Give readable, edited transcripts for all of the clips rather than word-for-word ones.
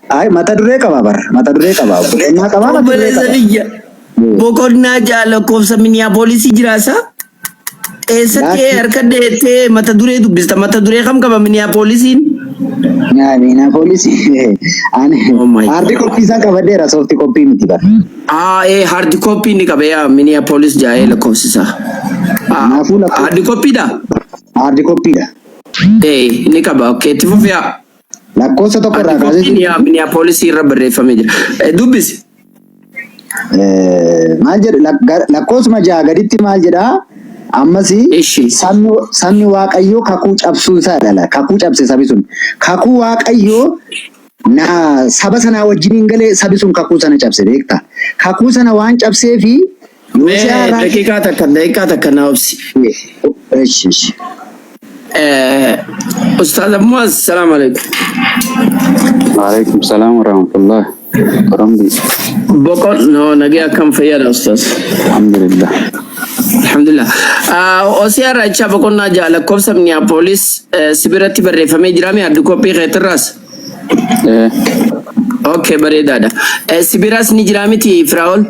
Ay mata duree qaba bar. Mata duree qaba. Boqonnaa qaba mata duree qaba. Boqonnaa jaala koofsa Minneapolis jiraasa. Eessatti harka deettee mata duree dubbista. Mata duree kam qaba Minneapolisiin? Minneapolis. Ani hardi koppii isaa qabadeera soofti koppii miti bar. Hardi koppii ni qaba yaa Minneapolis jaa'ee lakkoofsisaa. Hardi koppiidha? Hardi koppiidha. Ni qaba. Okay, itti fufiyaa. Lakkoofsa tokko irraa kaasee Minneapolis irra barreeffamee jira. Dubbisi. Maal jedha lakkoofsuma jaha gaditti maal jedha? Ammasi sabni Waaqayyoo kakuu cabsuu isaa dhala. Kakuu cabse sabi sun. Kakuu Waaqayyoo na saba sana wajjiniin galee sabi sun kakuu sana cabse beekta. Kakuu sana waan cabsee fi daqiiqaa takka na obsi. Ustaz Muaz, assalamu alaikum. Waalaikum salam warahmatullah. Karamdi. Bokon no nagia kam fayyada ustaz. Alhamdulillah. Alhamdulillah. Osiara cha bokon na jala kopsa Minneapolis sibirati barreeffamee jira mee addu koppii keetirraas. Okay bareedaadha. Sibiras ni jira miti Firaa'ol.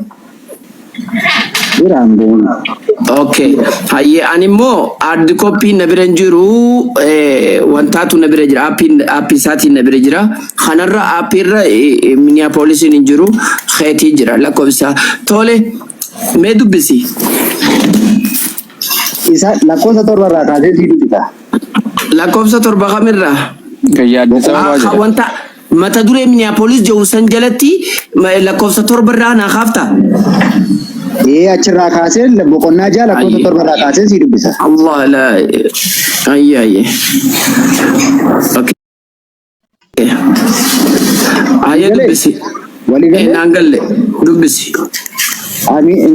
Okay. Haye animo addu koppii na biran jiru wantaatu na bira jira appii isaati na bira jira kanarra appiirra Minneapolis ni jiru xeetii jira lakkoofsa tole mee dubbisi isa lakkoofsa torba irraa kaasee sii dubbisa lakkoofsa torba kamirra wanta mata duree Minneapolis jiru san jalatti lakkoofsa torba irraa na kaafta achirraa kaasee boqonnaa jaha lakkoofsa torba irraa kaasee sii dubbisa. Allah la ayye. Okay. Ayye dubbisi. Nangalle dubbisi.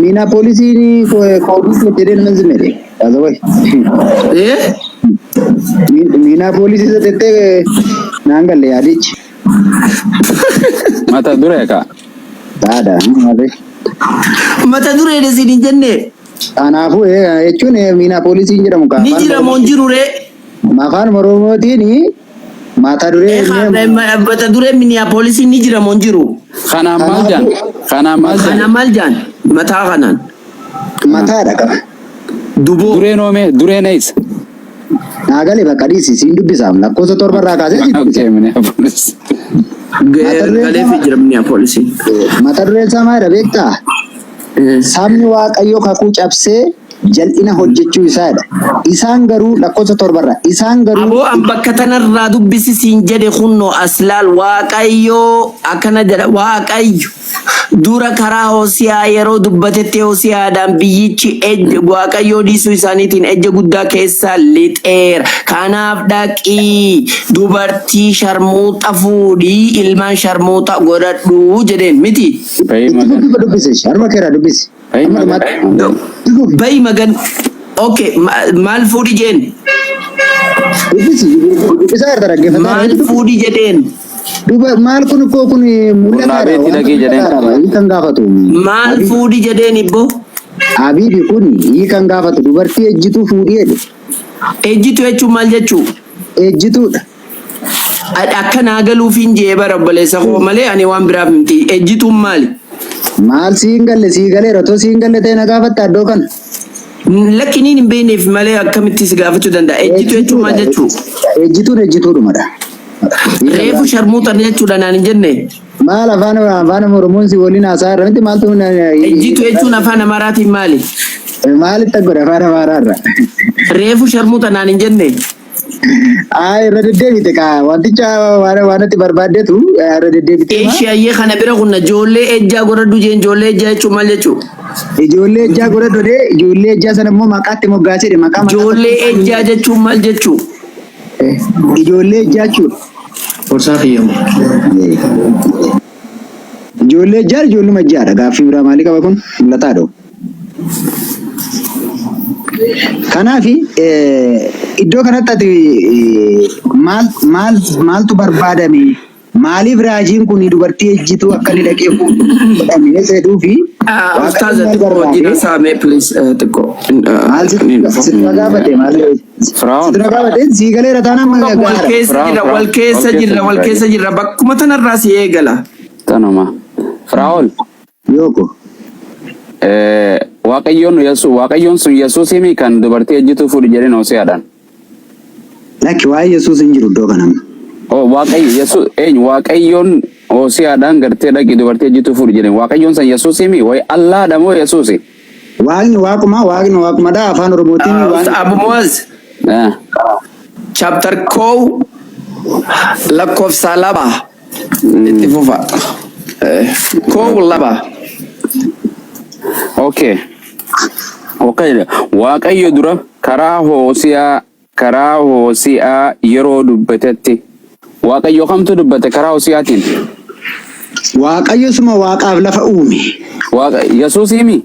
Minneapolis ni koodii jedheen manzimere. Azawai. Minneapolis isa tettee nangalle yaadichi. Mata duree ka. Daadha. Mata duree desin jenne. Kanaafuu jechuun Minneapolis jedhamu kan. Ni jira moo jiru re? Afaan Oromootiin mata duree mata duree Minneapolis ni jira moo jiru? Kana maal jaan? Mataa kanaan. Mataadha qaba. Duboo. Duree noome duree nees. Naagalee bakka dhiisi siin dubbisaam lakkoofsa torba irraa kaasee siin dubbisa. Minneapolis. Galee fi jira Minneapolis. Mata dureen isaa maal beektaa? Sabni Waaqayyoo kakuu cabsee jal'ina hojjechuu isaadha. Isaan garuu lakkoofsa torbarra isaan garuu aboo an bakka tanarraa dubbisi siin jedhe kunno aslaal Waaqayyoo akkana jedha Waaqayyo dura karaa Hosiyaa yeroo dubbatetti Hosiyaadhaan biyyichi Waaqayyoo dhiisuu isaaniitiin ejja guddaa keessa lixeera. Kanaaf dhaqii dubartii sharmuuxa fuudhii ilmaan sharmuuxa godhadhu jedheen miti. Dubbise sharma keera dubbise. Bayi magan. Okay, maal fuudhi jeen? Maal fuudhi jedheen? Maal kun mul'ata kan gaafatu. Maal fuudhi jedheen ibbo? Habibi kun kan gaafatu dubartii ejjituu fuudhii jedhe. Ejjituu jechuun maal jechuu? Ejjituudha. Akka naa galuufiin jee bara obboleessa koo malee ani waan biraaf miti. Ejjituun maali? Maal siin galle sii galeera too siin galle ta'e na gaafatta iddoo kana. Lakkiniin hin beekneef malee akkamitti si gaafachuu danda'a? Ejjituu jechuun maal jechuu? Ejjituun ejjituudhumadha. Reefu sharmuuxan jechuudha naan hin jenne. Maal afaan Oromoon si waliin haasaa irra miti maaltu ejjituu jechuun afaan Amaaraatiin maali? Maalitti godha afaan Amaaraarra? Reefu sharmuuxan naan hin jenne. Irra deddeebite ka wanticha waan itti barbaaddetu irra deddeebite. Eeshiyayyee kana bira kun ijoollee ejjaa godhadhu jeen ijoollee ejjaa jechuun maal jechuu? Ijoollee ejjaa godhadhu de ijoollee ejjaa sana immoo maqaatti moggaasedhe maqaa. Ijoollee ejjaa jechuun maal jechuu? Ijoollee ejjaa jechuudha. Horsaa fiyyamu. Ijoollee ejjaa ijoolluma ejjaadha gaaffii biraa maalii qaba kun mul'ataadha. Kanaafi iddoo kanatti maaltu barbaadame maaliif raajiin kun dubartii ejjituu akka inni dhaqee fuudhamee jedhuu fi ustaaza xiqqoo dina saamee please xiqqoo maal si gaafate maal Firaa'oon. Sidira qabatee sii galee rataan amma wal keessa jirra bakkuma tanarraa si eegala. Tanuma. Firaa'oon. Yooko. Waaqayyoon sun Yesuusimi kan dubartii ejjituu fuudhi jedhee Hoose'aadhaan. Lakki waa'ee Yesuus hin jiru iddoo kanama. Waaqayyoon Hoose'aadhaan gartee dhaqi dubartii ejjituu fuudhi jedhee Waaqayyoon san Yesuusimi wayi Allaadha moo Yesuusi? Waaqni waaquma dha afaan Oromootiin Abu Muaz. Chapter Kow lakkoofsa laba. Itti fufa. Kow laba. Okay. Waaqayyo dura karaa Hoose'aa yeroo dubbatetti Waaqayyo kamtu dubbate karaa Hoose'aatiin? Waaqayyo suma waaqaaf lafa uume. Yesuusimi?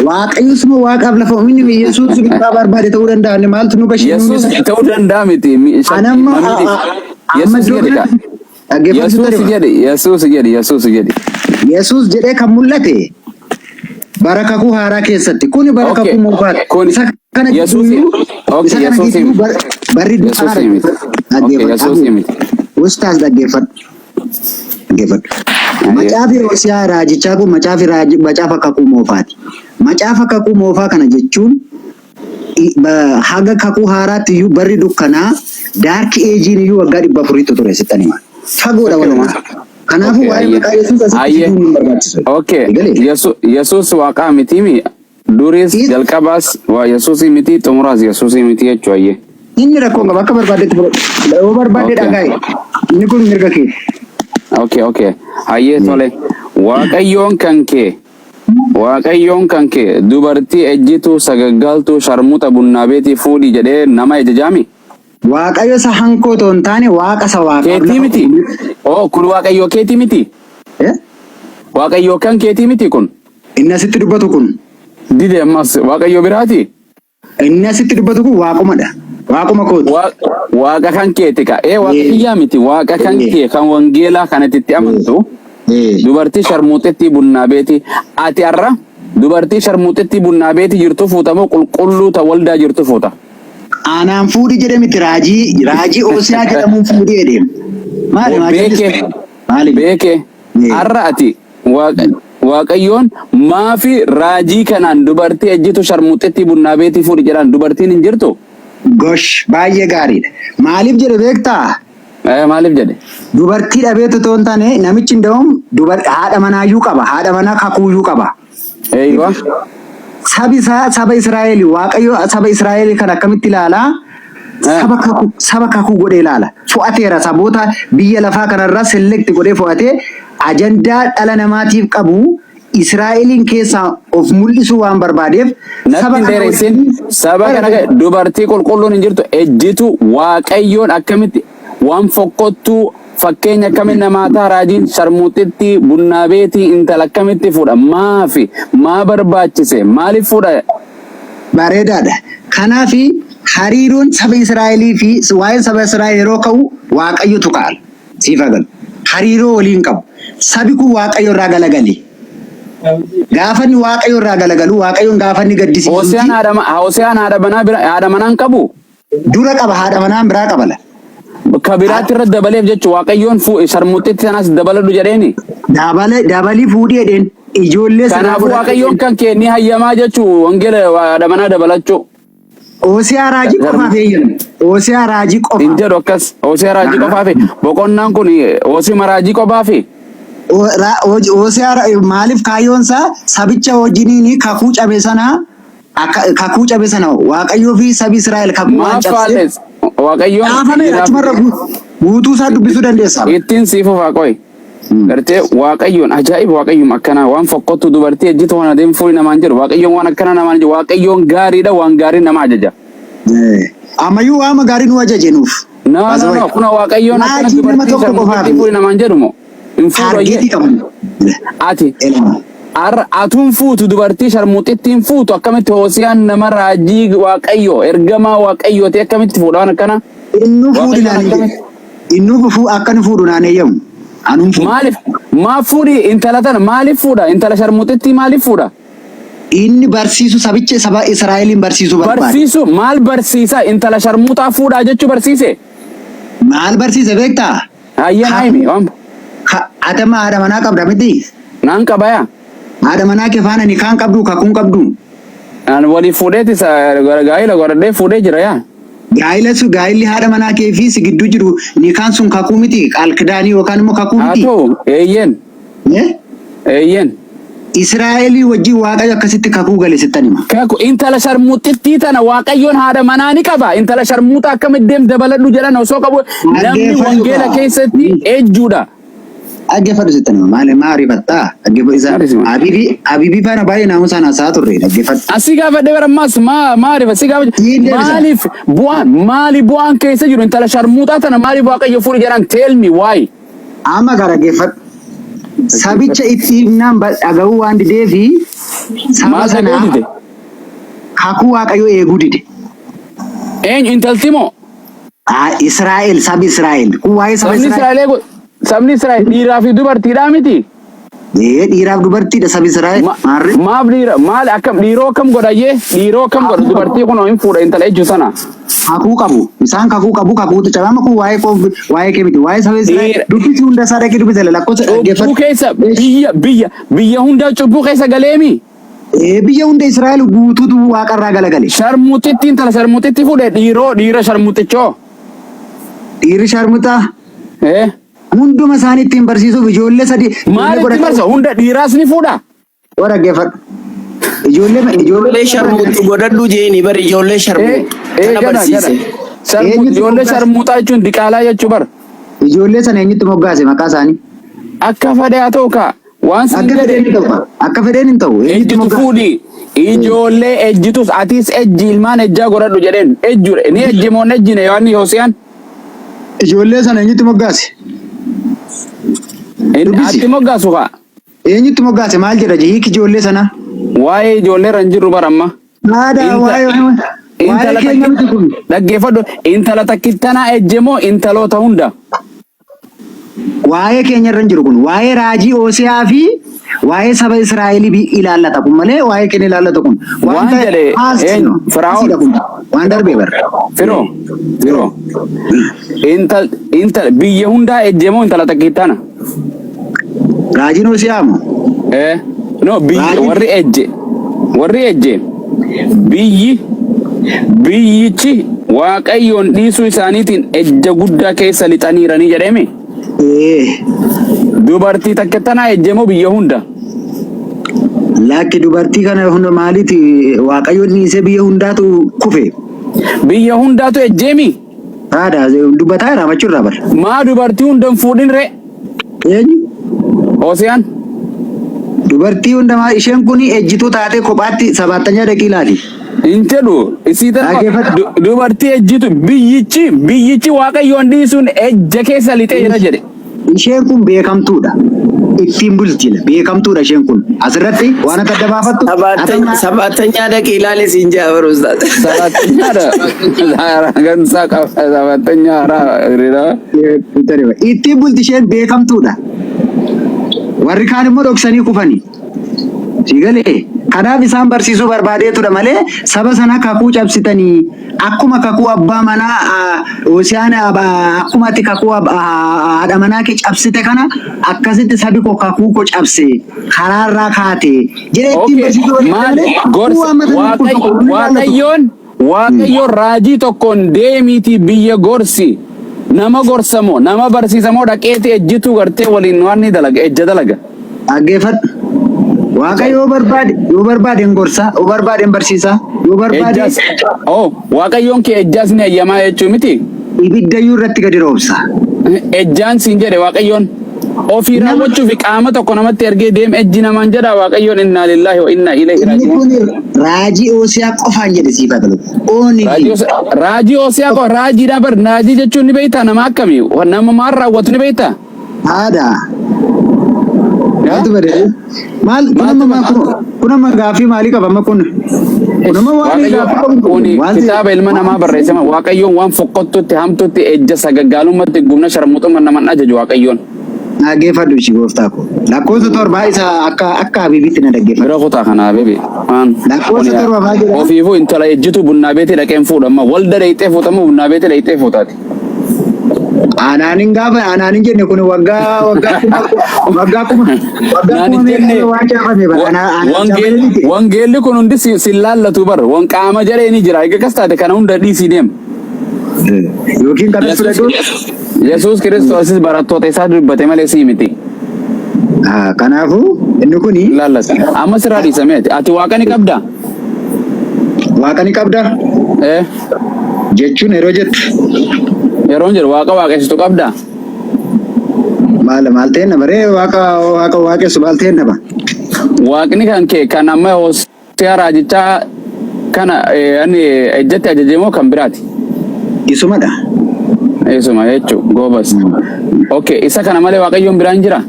Waaqayyo suma waaqaaf lafa uume. Yesuus bitaa barbaade ta'uu danda'a. Maaltu nu bashii? Yesuus ta'uu danda'a miti. Yesuus jedhee kan mul'ate bara kakuu haaraa keessatti kuni bara kakuu moofaati. Isa kana gidduu barri Ustaas dhaggeeffadhu. Macaafi Hoose'aa raajichaa kun macaafa kakuu moofaati. Macaafa kakuu moofaa kana jechuun haga kakuu haaraatti iyyuu barri dukkanaa daarki eejiin iyyuu waggaa 400 ture sittani maal. Fagoodha walumaa. Kanaafuu waa'ee maqaa Yesuus asitti hin barbaachisu. Yesuus waaqaa mitimi duris jalqabaas waa Yesuus miti xumuraas Yesuus miti jechuudha. Inni rakkoo qaba akka barbaadetti yoo barbaade dhagaa'e inni kun mirga kee. Okay. Hayyee tole. Waaqayyoon kan kee dubartii ejjituu sagaggaltuu sharmuuta bunnaa beetii fuudhi jedhee nama ajajaami. Waaqayyo isa hankoo otoo hin taane waaqa isa waaqaaf keetii miti. Kun waaqayyoo keetii miti. Waaqayyoo kan keetii miti kun. Inni asitti dubbatu kun. Dide ammas waaqayyoo biraati. Inni asitti dubbatu kun waaqumadha. Waaquma kooti. Waaqa kan keeti ka. Waaqayyaa miti waaqa kan kee kan wangeelaa kanatti amantu. Dubartii sharmuuxetti bunnaa beeti. Ati har'a dubartii sharmuuxetti bunnaa beeti jirtu fuutamoo qulqulluu ta waldaa jirtu fuuta. Aanaan fuudhi jedhe miti raajii Hoose'aa jedhamuun fuudhi jedhee. Maali? Beekee. Har'a ati Waaqayyoon maafi raajii kanaan dubartii ejjitu sharmuuxetti bunnaa beeti fuudhi jedhaan dubartiin hin jirtu? Gosh baay'ee gaariidha. Maaliif jedhe beektaa? Maaliif jedhe? Dubartii dhabeetu otoo hin taane namichi hunda'uun haadha manaayyuu qaba. Haadha manaa kakuuyyuu qaba. Saba Israa'eel Waaqayyo saba Israa'eel kan akkamitti ilaalaa? Saba kakuu godhee ilaala. Fo'ateera saboota biyya lafaa kanarraa selekti godhee fo'atee ajandaa dhala namaatiif qabu Israa'eliin keessaa of mul'isuu waan barbaadeef saba kana dubartii qulqulluun hin jirtu ejjitu Waaqayyoon akkamitti waan fokkottuu fakkeenya akkamitti namaataa raajiin sharmuuxitti bunnaa beetii intala akkamitti fuudha maa barbaachise maaliif fuudha? Bareedaadha. Kanaaf hariiroon saba Israa'elii fi waa'ee saba Israa'el yeroo ka'u Waaqayyotu kaa'ala. Siif agalu. Hariiroo waliin qabu. Sabi kun Waaqayyo irraa galagali. Gaafanni Waaqayyo irraa galagalu Waaqayyoon gaafanni gaddisiisu. Hoose'aan haadha manaan qabu? Dura qaba haadha manaan biraa qabala. Kabiraatti irra dabaleef jechuun Waaqayyoon sharmuuxitti sanas dabaladhu jedheeni. Dabalii fuudhii jedheen ijoollee sana. Kanaafuu Waaqayyoon kan kee ni hayyamaa jechuun wangeela haadha manaa dabalachuu. Hoose'aa raajii qofaaf eeyyamu. Hoose'aa raajii qofaaf. Hin jedhu akkas. Hoose'aa raajii qofaaf. Boqonnaan kun Hoose'aa raajii qofaaf. Hoose'aa maaliif kaayyoonsaa sabicha wajjiniin kakuu cabe sana Waaqayyoo fi sabi Israa'el kakuu waan cabse. Waaqayyoon gaafame achumarra guutuu isaa dubbisuu dandeessa. Ittiin siifuuf haqoy. Gartee Waaqayyoon ajaa'iba Waaqayyoon akkanaa waan fokkottu dubartii ejjitu waan adeemu furii namaan jiru Waaqayyoon waan akkanaa namaan jiru Waaqayyoon gaariidha waan gaarii nama ajaja. Ammayyuu waan gaarii nu ajaje nuuf. Kuna Waaqayyoon akkana dubartii sharmuuxetti furii namaan jedhu moo? Ati atuun fuutu dubartii sharmuuxittiin fuutu akkamitti Hoose'aan nama raajii Waaqayyoo ergamaa Waaqayyoo ta'e akkamitti fuudha waan akkana? Innu fuudhu akkani fuudhu naan eeyyamu. Maaliif fuudhi intala tana maaliif fuudha intala sharmuuxitti maaliif fuudha? inni barsiisu sabicha saba Israa'eliin barsiisu barbaade. Barsiisu maal barsiisa intala sharmuutaa fuudhaa jechuu barsiise. Maal barsiise beektaa? Hayyana himi waan. Atama haadha manaa qabda miti. Naan qabaya. Haadha manaa kee faana ni kaan qabdu kakuun qabdu. An walii fuudheeti gaa'ila godhadhee fuudhee jira yaa. Gaa'illi haadha manaa kee fi si gidduu jiru ni kaan sun kakuu miti alkidaanii yookaan immoo kakuu miti. Haa ta'u eeyyen. Eeyyen. Israa'elii wajjin waaqayyo akkasitti kakuu gale sittan hima. Kaku intala sharmuutittii tana waaqayyoon haadha manaa ni qaba. Intala sharmuutaa akkamitti deem dabaladhu jedhan osoo qabu namni wangeela keessatti ejjuudha. Dhaggeeffadhu sittan hima maali maarifattaa Habiibii faana baay'ee naamusaan haasaa turre dhaggeeffadhu. Asii gaafadhee barammaas maarifa si gaafadhe maaliif bu'aan keessa jiru intala sharmuutaa tana maaliif waaqayyo fuudhi jedhan tell me why. Amma gara dhaggeeffadhu. Sabicha itti himnaan dhagahuu waan dideefi saba sana kakuu waaqayyo eeguu dide. Eenyu intalti moo? Israa'el sabi Israa'el. Kun waa'ee saba Israa'el. Sabni Israa'el dhiiraa fi dubartiidhaa miti. Dhiiraaf dubartiidha sabi Israa'el. Maaf dhiira maal akkam dhiiroo kam godhayyee dhiiroo kam godha dubartii kun hin fuudha intala ejju sana. Kakuu qabu isaan kakuu qabu kakuutu cabama kun waa'ee kee miti waa'ee saba Israa'el dubbisi hunda isaa dhaqee dubbisa lakkoofsa dhaggeeffatu. Cubbuu keessa biyya hunda cubbuu keessa galeemi. Biyya hunda Israa'el guutuutu waaqarraa galagale. Sharmuutitti intala sharmuutitti fuudhe dhiira sharmuutichoo. Dhiirri sharmuutaa. Hunduma isaanii ittiin barsiisuuf ijoollee sadii. Maal itti barsa hunda dhiiraas ni fuudha. Warra dhaggeeffadhu. Ijoollee sharmuutti godhadhu jeeni bari ijoollee sharmuutti. Kana barsiise. Ijoollee sharmuutaa jechuun diqaalaa jechuu bar. Ijoollee sana eenyutti moggaase maqaa isaanii? Akka fedhe haa ta'u kaa. Waan akka fedheen hin ta'u. Ejjitu fuudhi. Ijoollee ejjitus atis ejji ilmaan ejjaa godhadhu jedheen ejjure ni ejjimoon ejjine yoonni Hoosiyaan. Ijoollee sana eenyutti moggaase? Atti moggaasu kaa. Eenyutti moggaase maal jedha hiiki ijoollee sana? Waa'ee ijoollee irra hin jirru baramma. Dhaggeeffadhu intala takkittanaa ejjemoo intaloota hunda. Waa'ee keenya irra hin jiru kun waa'ee raajii Hoosiyaa fi waa'ee saba Israa'elii ilaallata kun malee waa'ee keenya ilaallata kun. Waan jedhee Firaa'oon waan darbee barra. Firoo intala biyya hundaa ejjemoo intala takkittana. Raajiin Hoosiyaa moo? No biyya warri ejje biyyichi waaqayyoon dhiisuu isaaniitiin ejja guddaa keessa lixaniiranii jedhame. Dubartii takkittanaa ejjemoo biyya hunda. Lakki dubartii kana hunda maaliiti waaqayyoon dhiisee biyya hundaatu kufe. Biyya hundaatu ejjeemi. Haadha dubbataa raamachuu irraa bara. Maa dubartii hunda hin fuudhin ree? Eenyu? Hoosiyaan. Dubartii hundamaa isheen kun ejjituu taatee kophaatti 70 daqiiqaati. Intelu isiita dubartii ejjitu biyyichi waaqayyoon dhiisuun ejja keessa lixee jira jedhe. Isheen kun beekamtuudha. Ittiin bulchina beekamtuudha isheen kun. Asirratti waan akka dabaafattu. 70 daqiiqaalee siin jaabaru ustaad. 70 gansaa qaba 70 ittiin bulti isheen beekamtuudha. Warri kaan immoo dhoksanii kufanii. Sigalee kanaaf isaan barsiisuu barbaadeetudha malee saba sana kakuu cabsitanii akkuma kakuu abbaa manaa Hoosiyaan akkuma ati kakuu haadha manaa kee cabsite kana akkasitti sabi koo kakuu koo cabse karaarraa kaate jedhee ittiin barsiisuu Waaqayyoon raajii tokkoon deemiitii biyya gorsi. Nama gorsamoo nama barsiisamoo dhaqeeti ejjituu gartee waliin waan ni dalaga ejja dalaga. Dhaggeeffadhu. Waaqayyo yoo barbaade gorsa, yoo barbaade barsiisa, yoo barbaade. Waaqayyoon kee ejjaas ni ayyamaa jechuu miti. Ibiddayyuu irratti gadi roobsa. Ejjaan siin jedhe waaqayyoon ofii raawwachuuf qaama tokko namatti ergee deem ejji namaan jedha waaqayyoon innaa lillaahi wa innaa ilayhi raaji'uun. Raajii Hoosiyaa qofaan jedhe siif agalu. Raajii Hoosiyaa qofa raajiidhaa bar raajii jechuun ni beektaa nama akkamii nama maal raawwatu ni beektaa? Haadha. Maal kunama gaafii maalii qaba amma kun? Kunama waan gaafii kitaaba ilma namaa barreessama waaqayyoon waan foqqottutti hamtutti ejja sagaggaalummaatti gumna sharmuxuma naman ajaju waaqayyoon. dhaggeeffadhu ishii gooftaa ko. Lakkoofsa torbaa isa akka Habiibitti na dhaggeeffadhu. Bira kutaa kana bebi. Lakkoofsa torba maal jedhaa? Ofiifuu intala ejjitu bunnaa beetii dhaqeen fuudhama. Walda dheeyxee fuutamu bunnaa beetii dheeyxee fuutaati. Anaanin gaafa anaanin jenne kun waggaa kuma wangeelli kun hundi si laallatu bar wan qaama jedhee ni jira. Egaa kas taate kana hunda dhiisii deem. Yookiin kana fudhadhu. Yesuus Kiristoosis barattoota isaa dubbate malee sii miti. Kanaafuu inni kuni laallata. Amma sirraa dhiisamee ati waaqa ni qabdaa? Waaqa ni qabdaa? Jechuun yeroo jettu. Yeroon jedhu waaqa waaqessitu qabdaa? Maal ta'e nama ree waaqa waaqessu maal ta'e nama? Waaqni kan kee kan amma Hoose'aa raajichaa kana ejjatti ajajemoo kan biraati? Isumadha. Isuma jechuun goobas. Okay, isa kana malee waaqayyoon biraan jira?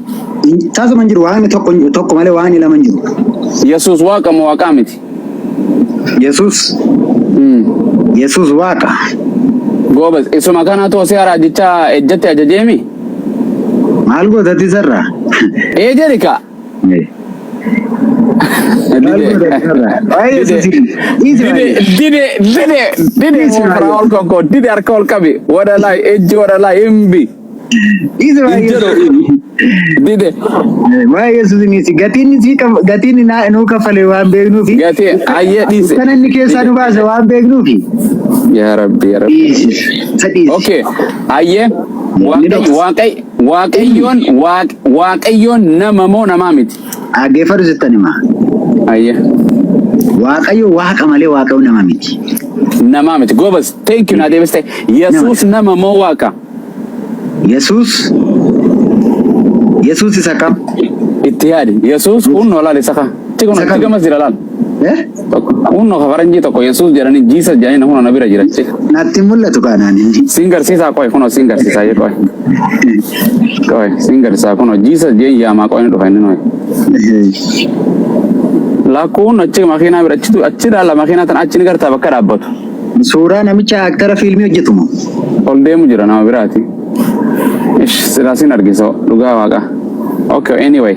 Taasuma jiru waan tokko malee waan lama jiru. Yesuus waaqa moo waaqaa miti? Yesuus waaqa. Goobas, isuma kana Hoose'aa raajichaa ejjatti ajajeemi? Maal gootatti sarara? Jerika. Dide harka ol qabi. Wadalaa ejji wadalaa himbi. Dide. Waa Yesuusinis gatiin nuu kafale waan beeknuufi. Gatiin ayyee dhiise. Kan inni keessaa nu baase waan beeknuufi. Yaa Rabbi. Okay, ayyee. Waaqayyoon nama moo namaa miti? Dhaggeeffadhu jettani maa. Ayyee. Waaqayyo waaqa malee waaqayyo nama miti. Nama miti. Goobas, thank you naa deebiste. Yesuus nama moo waaqa? Yesuus isa kam? Itti yaadi. Yesuus hunnoo laal isa kam? Tigamas jira laal. Hunnoo faranjii tokko Yesuus jedhanii jiisa jedhanii hunnoo na bira jira. Natti mul'atu kanaan inni. Singarsiisaa qoy kunoo singarsiisaa jedhu qoy. Qoy singarsiisaa kunoo jiisa jee yaamaa qoy ni dhufa inni nooyi. Lakkuun achi makiinaa bira achi daala makiinaa tan achi ni gartaa bakka dhaabbatu. Suuraa namicha aktara fiilmii hojjetu moo? Ol deemu jira nama biraati. Silaasin argisa dhugaa waaqa. Okay, anyway.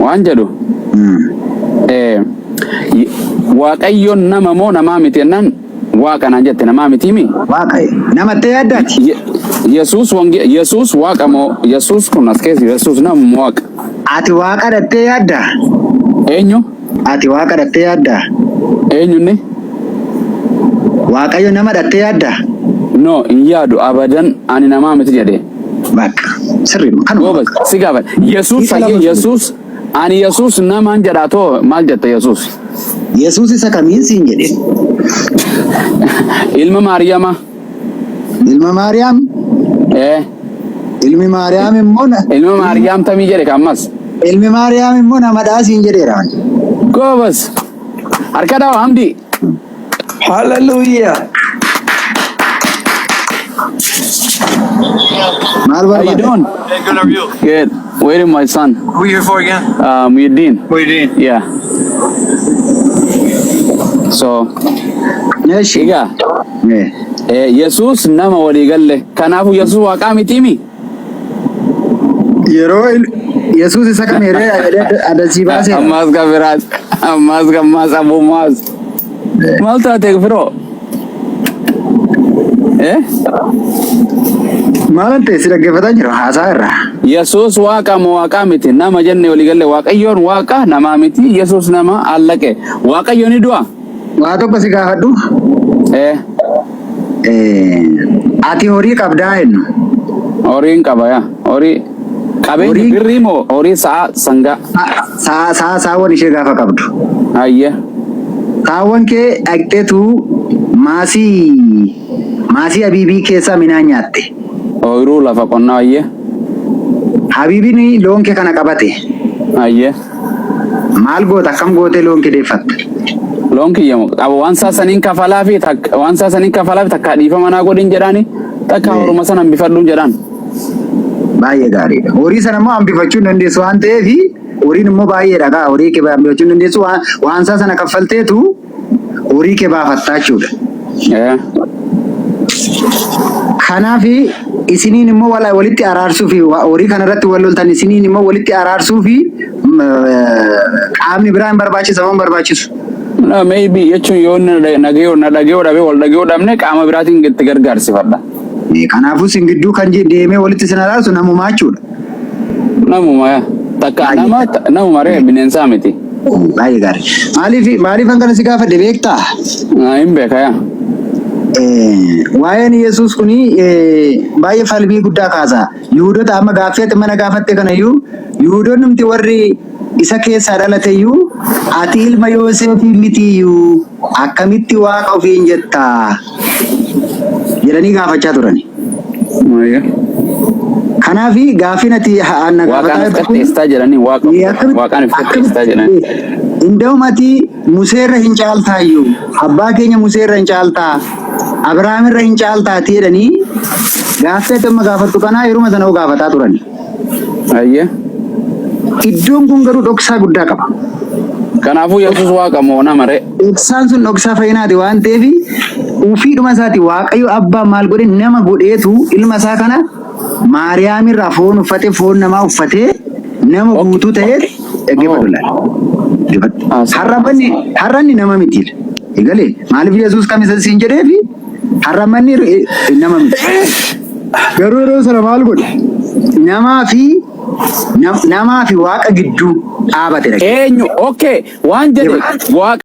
Waan jedhu. Waaqayyoon nama moo namaa miti jennaan waaqa naan jette namaa miti mi? Waaqa nama ta'e addaati. Yesuus waaqa moo Yesuus kun as keessa Yesuus nama moo waaqa? Ati waaqa dhattee yaadda? Eenyu? Ati waaqa dhattee yaadda? Eenyunni? Waaqayyo nama dhattee yaadda? No, hin yaadu abadan ani namaa miti jedhee. Bakka sirriidhuma kanuma. Goobas si gaafan Yesuus ani Yesuus namaan jedhaatoo maal jetta Yesuus? Yesuus isa kamiin siin jedhe? Ilma Maariyaama. Ilma Maariyaam? Ilmi Maariyaam immoo Ilma Maariyaam tamii jedhe kammas? Ilmi Maariyaam immoo namadhaa siin jedheera. Goobas harka dhawa hamdi. Hallelujah. How you doing? Hey, good, how are you? Good. Waiting my son. Who are you here for again? Muhyiddin. Muhyiddin. Yeah. So, egaa Yesuus nama walii galle. Kanaafuu Yesuus waaqaa miti mi? Yeroo Yesuus isa kameeree adasii baasee. Ammaas gabiraas. Ammaas abumaas. Maal taatee firoo? Maalan ta'e si dhaggeeffataa jira haasaa irraa. Yesuus waaqa moo waaqaa miti? Nama jenne walii galle waaqayyoon waaqa namaa miti. Yesuus nama allaqe. Waaqayyoon ni du'a? Waa tokko si gaafadhu. Ati horii qabdaa jennu. Horiin qaba yaa. Horii qabeenya birrii moo horii sa'a sangaa? Saawwan ishee gaafa qabdu. Ayyee. Saawwan kee dhaqxeetu maasii Habiibii keessaa midhaan nyaatte. Ooyiruu lafa qonnaa ayyee. Habiibiin loon kee kana qabate. Ayyee. Maal goota akkam gootee loon kee deeffatta? Loon kiyyamu waan saasaniin kafalaa fi takka dhiifama naa godhin jedhaani takka horuma sana hambifadhuun jedhaan. Baay'ee gaariidha. Horii sana immoo hambifachuu hin dandeessu waan ta'eef horiin immoo baay'eedha gaa horii kee hambifachuu hin dandeessu waan sana kaffalteetu horii kee baafattaa jechuudha. Kanafi isiniin immoo walitti araarsuu fi horii kanarratti wal loltan isiniin immoo walitti araarsuu fi qaamni biraan barbaachisa moo barbaachisu? Maybe jechuun yoo nagayoo dhabe wal dhagayoo dhabne qaama biraatiin itti gargaarsifadha. Kanaafuu sin gidduu kan deemee walitti sin araarsu namumaa jechuudha. Namuma takka namuma ree bineensaa miti. Baay'ee gaarii. Maaliif kan si gaafadhe beektaa? Hin beeka yaa. Waa'een Yesuus kuni baay'ee falbii guddaa kaasa. Yihuudoota amma gaaffeetti mana gaafatte kanayyuu Yihuudoonni nuti warri isa keessaa dhalateyyuu ati ilma Yoosefii mitiyyuu akkamitti waaqa ofiin jettaa jedhanii gaafachaa turani. Kanaafi gaaffii ati aanna gaafataa jirtu jedhanii waaqaan ifteessaa jedhanii. Inda'um ati Museerra hin caaltaayyuu abbaa keenya Museerra hin caaltaa Abrahaamirra hin caaltaati jedhanii gaaffii amma gaafattu kana yeruma sana gaafataa turani. Ayyee. Iddoon kun garuu dhoksaa guddaa qaba. Kanaafuu Yesuus waaqa moo nama ree? Dhoksaan sun dhoksaa fayyinaati waan ta'eef ufiidhuma isaati Waaqayyo abbaa maal godhe nama godheetu ilma isaa kana Maariyaamirraa foon uffatee foon namaa uffatee nama guutuu ta'ee dhaggeeffatu laala. Har'anni nama miti. Egalee maaliif Yesuus kamisa siin jedheefi har'amanni nama miti. Garuu yeroo sana maal godhe? Namaa fi waaqa gidduu dhaabate. Eenyu? Okay. Waan jedhe waaqa.